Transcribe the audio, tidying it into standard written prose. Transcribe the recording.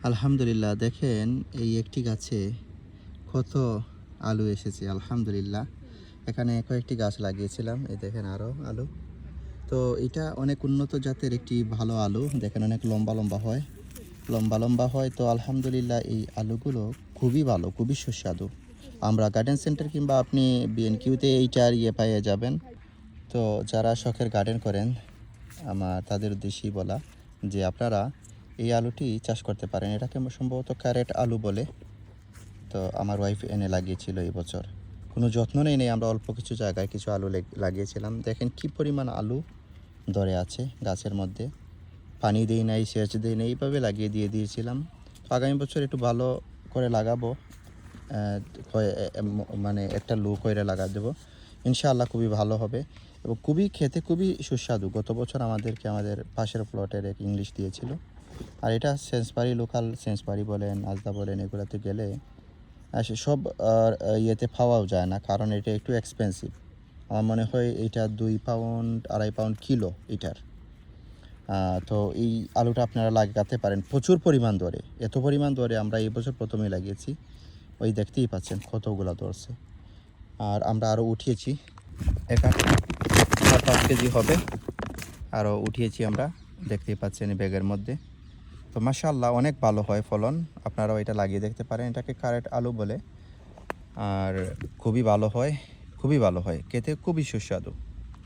আলহামদুলিল্লাহ, দেখেন এই একটি গাছে কত আলু এসেছে। আলহামদুলিল্লাহ, এখানে কয়েকটি গাছ লাগিয়েছিলাম, এই দেখেন আরও আলু। তো এটা অনেক উন্নত জাতের একটি ভালো আলু, দেখেন অনেক লম্বা লম্বা হয়, লম্বা লম্বা হয়। তো আলহামদুলিল্লাহ এই আলুগুলো খুবই ভালো, খুবই সুস্বাদু। আমরা গার্ডেন সেন্টার কিংবা আপনি বিএনকিউতে এইটার পেয়ে যাবেন। তো যারা শখের গার্ডেন করেন, আমার তাদের উদ্দেশ্যেই বলা যে আপনারা এই আলুটি চাষ করতে পারেন। এটাকে সম্ভবত ক্যারেট আলু বলে। তো আমার ওয়াইফ এনে লাগিয়েছিল এই বছর। কোনো যত্ন নেই, আমরা অল্প কিছু জায়গায় কিছু আলু লাগিয়েছিলাম। দেখেন কি পরিমাণ আলু ধরে আছে গাছের মধ্যে। পানি দিই নাই, সেচ দিই নাই, এইভাবে লাগিয়ে দিয়েছিলাম। তো আগামী বছর একটু ভালো করে লাগাবো, মানে একটা লো করে লাগা দেবো ইনশাআল্লাহ, খুবই ভালো হবে এবং খেতে খুবই সুস্বাদু। গত বছর আমাদের পাশের প্লটের এক ইংলিশ দিয়েছিল। আর এটা সেন্সবাড়ি, লোকাল সেন্সবাড়ি বলেন, আজদা বলেন, এগুলোতে গেলে সব ইয়েতে পাওয়াও যায় না, কারণ এটা একটু এক্সপেন্সিভ। আমার মনে হয় এটা 2 পাউন্ড 2.5 পাউন্ড কিলো এটার। তো এই আলুটা আপনারা লাগাতে পারেন প্রচুর পরিমাণ ধরে। এত পরিমাণ ধরে আমরা এই বছর প্রথমেই লাগিয়েছি, ওই দেখতেই পাচ্ছেন কতগুলো ধরছে। আর আমরা আরও উঠিয়েছি, এখানে 4-5 কেজি হবে, আরও উঠিয়েছি আমরা, দেখতেই পাচ্ছেন এই ব্যাগের মধ্যে। তো মাশাআল্লাহ অনেক ভালো হয় ফলন, আপনারাও এটা লাগিয়ে দেখতে পারেন। এটাকে ক্যারেট আলু বলে, আর খুবই ভালো হয়, খুবই ভালো হয়, খেতে খুবই সুস্বাদু।